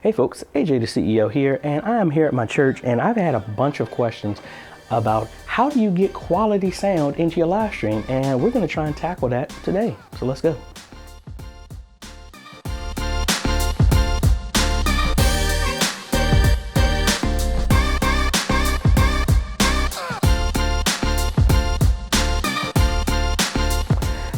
Hey folks, AJ the CEO here, and I am here at my church, and I've had a bunch of questions about how do you get quality sound into your live stream, and we're going to try and tackle that today. So let's go.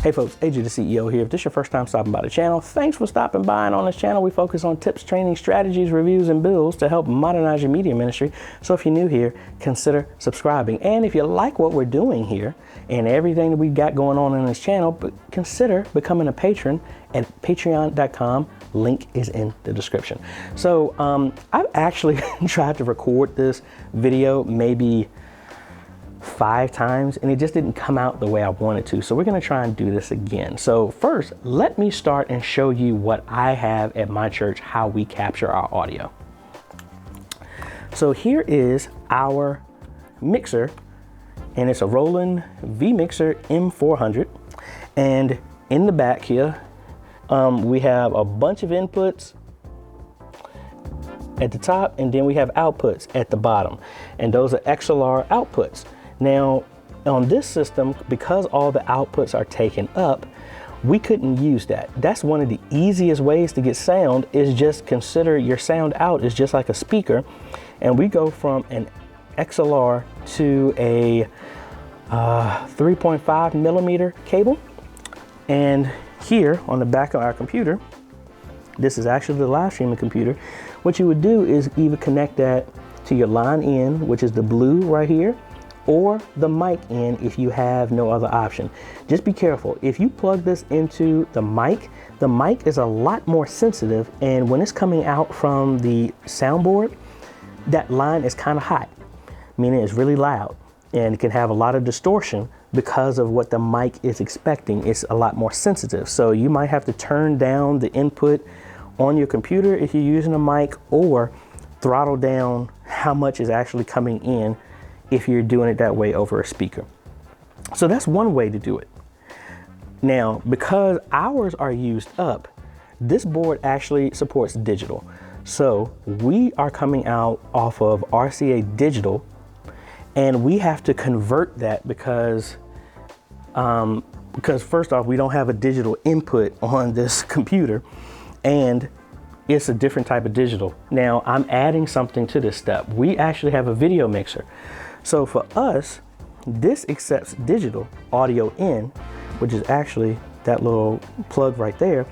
Hey folks, AJ the CEO here. If this is your first time stopping by the channel, thanks for stopping by. And on this channel, we focus on tips, training, strategies, reviews, and builds to help modernize your media ministry. So if you're new here, consider subscribing. And if you like what we're doing here and everything that we've got going on in this channel, consider becoming a patron at patreon.com. Link is in the description. So I've actually tried to record this video maybe 5 times and it just didn't come out the way I wanted to. So we're going to try and do this again. So first, let me start and show you what I have at my church, how we capture our audio. So here is our mixer, and it's a Roland V-Mixer M400. And in the back here, we have a bunch of inputs at the top, and then we have outputs at the bottom. And those are XLR outputs. Now, on this system, because all the outputs are taken up, we couldn't use that. That's one of the easiest ways to get sound, is just consider your sound out is just like a speaker. And we go from an XLR to a 3.5 millimeter cable. And here on the back of our computer, this is actually the live streaming computer. What you would do is either connect that to your line in, which is the blue right here, or the mic in if you have no other option. Just be careful. If you plug this into the mic is a lot more sensitive, and when it's coming out from the soundboard, that line is kind of hot, meaning it's really loud, and it can have a lot of distortion because of what the mic is expecting. It's a lot more sensitive. So you might have to turn down the input on your computer if you're using a mic, or throttle down how much is actually coming in if you're doing it that way over a speaker. So that's one way to do it. Now, because ours are used up, this board actually supports digital. So we are coming out off of RCA digital, and we have to convert that because first off, we don't have a digital input on this computer, and it's a different type of digital. Now, I'm adding something to this step. We actually have a video mixer. So for us, this accepts digital audio in, which is actually that little plug right there,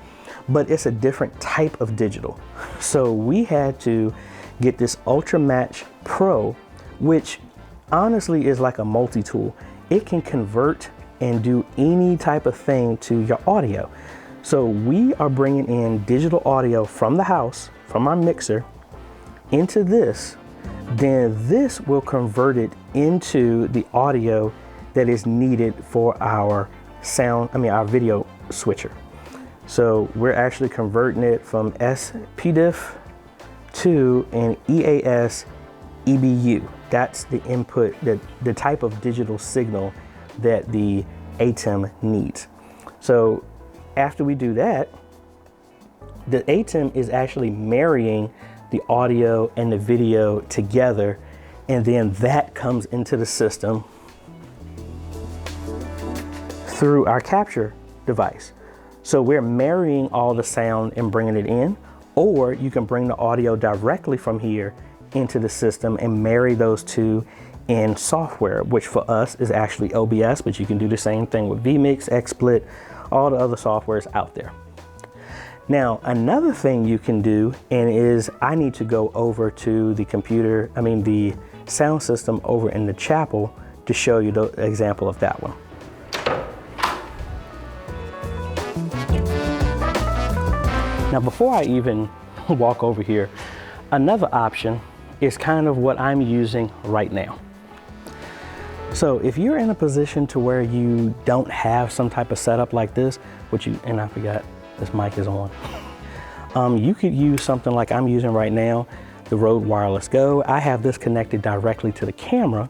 but it's a different type of digital. So we had to get this Ultra Match Pro, which honestly is like a multi-tool. It can convert and do any type of thing to your audio. So we are bringing in digital audio from the house, from our mixer, into this. Then this will convert it into the audio that is needed for our our video switcher. So we're actually converting it from SPDIF to an EAS EBU. That's the input, the type of digital signal that the ATEM needs. So after we do that, the ATEM is actually marrying the audio and the video together, and then that comes into the system through our capture device. So we're marrying all the sound and bringing it in, or you can bring the audio directly from here into the system and marry those two in software, which for us is actually OBS, but you can do the same thing with vMix, XSplit, all the other softwares out there. Now, another thing you can do, and is I need to go over to the the sound system over in the chapel to show you the example of that one. Now, before I even walk over here, another option is kind of what I'm using right now. So if you're in a position to where you don't have some type of setup like this, and I forgot, this mic is on. You could use something like I'm using right now, the Rode Wireless Go. I have this connected directly to the camera.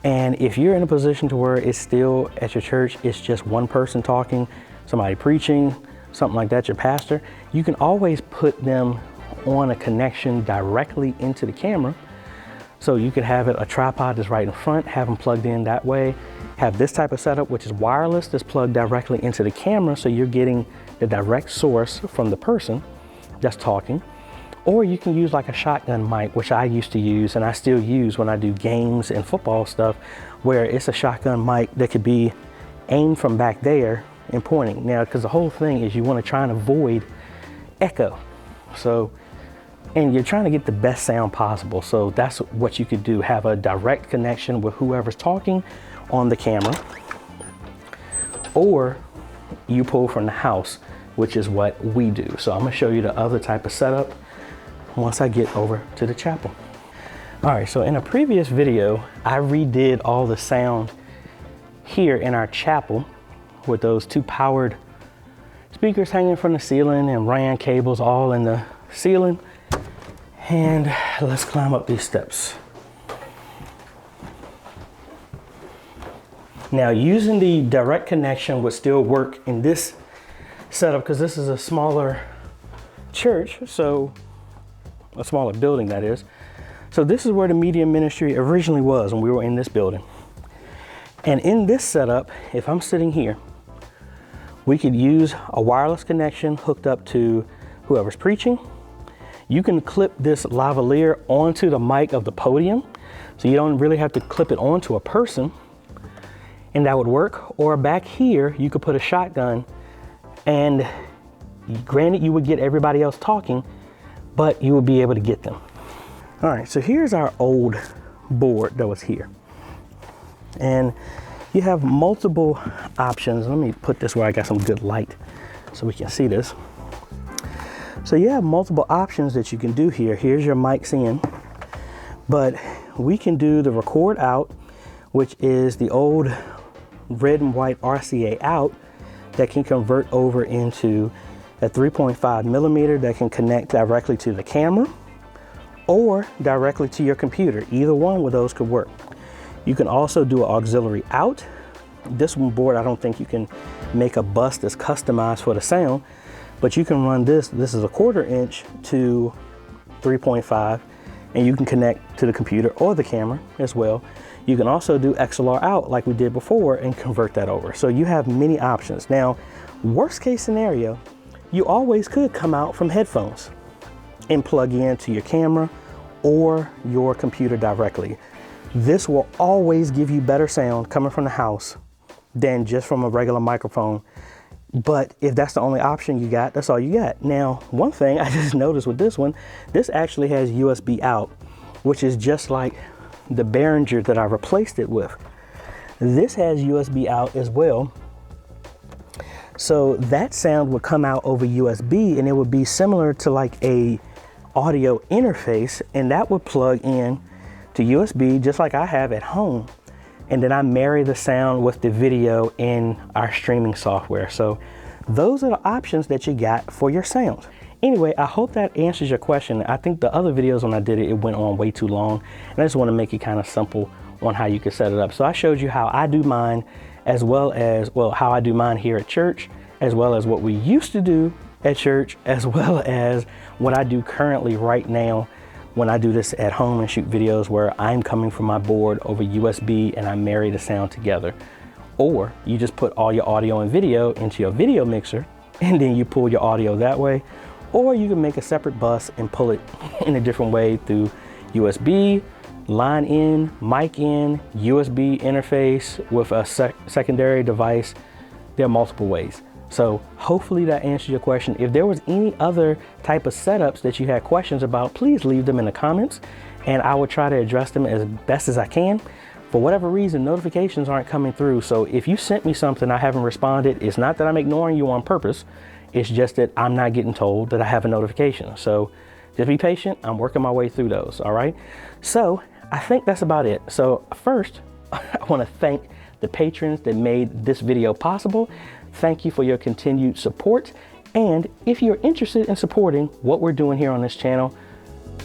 And if you're in a position to where it's still at your church, it's just one person talking, somebody preaching, something like that, your pastor, you can always put them on a connection directly into the camera. So you could have a tripod that's right in front, have them plugged in that way, have this type of setup, which is wireless, that's plugged directly into the camera. So you're getting the direct source from the person that's talking. Or you can use like a shotgun mic, which I used to use and I still use when I do games and football stuff, where it's a shotgun mic that could be aimed from back there and pointing. Now, because the whole thing is you want to try and avoid echo. So, and you're trying to get the best sound possible. So that's what you could do, have a direct connection with whoever's talking on the camera, or you pull from the house, which is what we do. So I'm gonna show you the other type of setup once I get over to the chapel. All right, so in a previous video, I redid all the sound here in our chapel with those two powered speakers hanging from the ceiling and RAN cables all in the ceiling. And let's climb up these steps. Now, using the direct connection would still work in this setup because this is a smaller church, so a smaller building, that is. So this is where the media ministry originally was when we were in this building. And in this setup, if I'm sitting here, we could use a wireless connection hooked up to whoever's preaching. You can clip this lavalier onto the mic of the podium, so you don't really have to clip it onto a person, and that would work. Or back here, you could put a shotgun, and granted, you would get everybody else talking, but you would be able to get them. All right, so here's our old board that was here. And you have multiple options. Let me put this where I got some good light so we can see this. So you have multiple options that you can do here. Here's your mics in, but we can do the record out, which is the old red and white RCA out that can convert over into a 3.5 millimeter that can connect directly to the camera or directly to your computer. Either one of those could work. You can also do an auxiliary out. This one board, I don't think you can make a bus that's customized for the sound, but you can run this. This is a 1/4 inch to 3.5, and you can connect to the computer or the camera as well. You can also do XLR out like we did before and convert that over. So you have many options. Now, worst case scenario, you always could come out from headphones and plug into your camera or your computer directly. This will always give you better sound coming from the house than just from a regular microphone. But if that's the only option you got, that's all you got. Now, one thing I just noticed with this one, this actually has USB out, which is just like the Behringer that I replaced it with. This has USB out as well. So that sound would come out over USB, and it would be similar to like a audio interface, and that would plug in to USB just like I have at home. And then I marry the sound with the video in our streaming software. So those are the options that you got for your sound. Anyway, I hope that answers your question. I think the other videos when I did it, it went on way too long, and I just want to make it kind of simple on how you can set it up. So I showed you how I do mine, as well as, well, how I do mine here at church, as well as what we used to do at church, as well as what I do currently right now when I do this at home and shoot videos where I'm coming from my board over USB and I marry the sound together. Or you just put all your audio and video into your video mixer and then you pull your audio that way. Or you can make a separate bus and pull it in a different way through USB, line in, mic in, USB interface with a secondary device. There are multiple ways. So hopefully that answers your question. If there was any other type of setups that you had questions about, please leave them in the comments and I will try to address them as best as I can. For whatever reason, notifications aren't coming through. So if you sent me something I haven't responded, it's not that I'm ignoring you on purpose. It's just that I'm not getting told that I have a notification. So just be patient. I'm working my way through those. All right. So I think that's about it. So first, I want to thank the patrons that made this video possible. Thank you for your continued support. And if you're interested in supporting what we're doing here on this channel,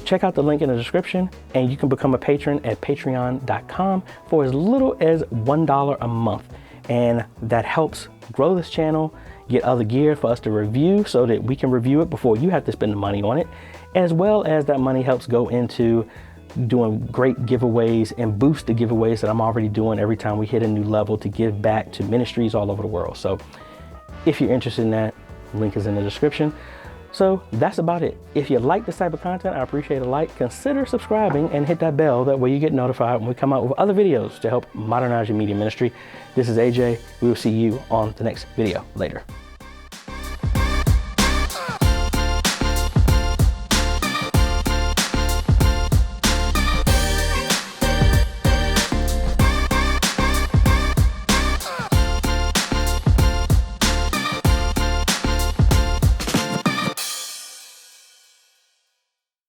check out the link in the description and you can become a patron at patreon.com for as little as $1 a month. And that helps grow this channel, get other gear for us to review so that we can review it before you have to spend the money on it. as well as that money helps go into doing great giveaways and boost the giveaways that I'm already doing every time we hit a new level to give back to ministries all over the world. So if you're interested in that, link is in the description. So that's about it. If you like this type of content, I appreciate a like. Consider subscribing and hit that bell. That way you get notified when we come out with other videos to help modernize your media ministry. This is AJ. We will see you on the next video. Later.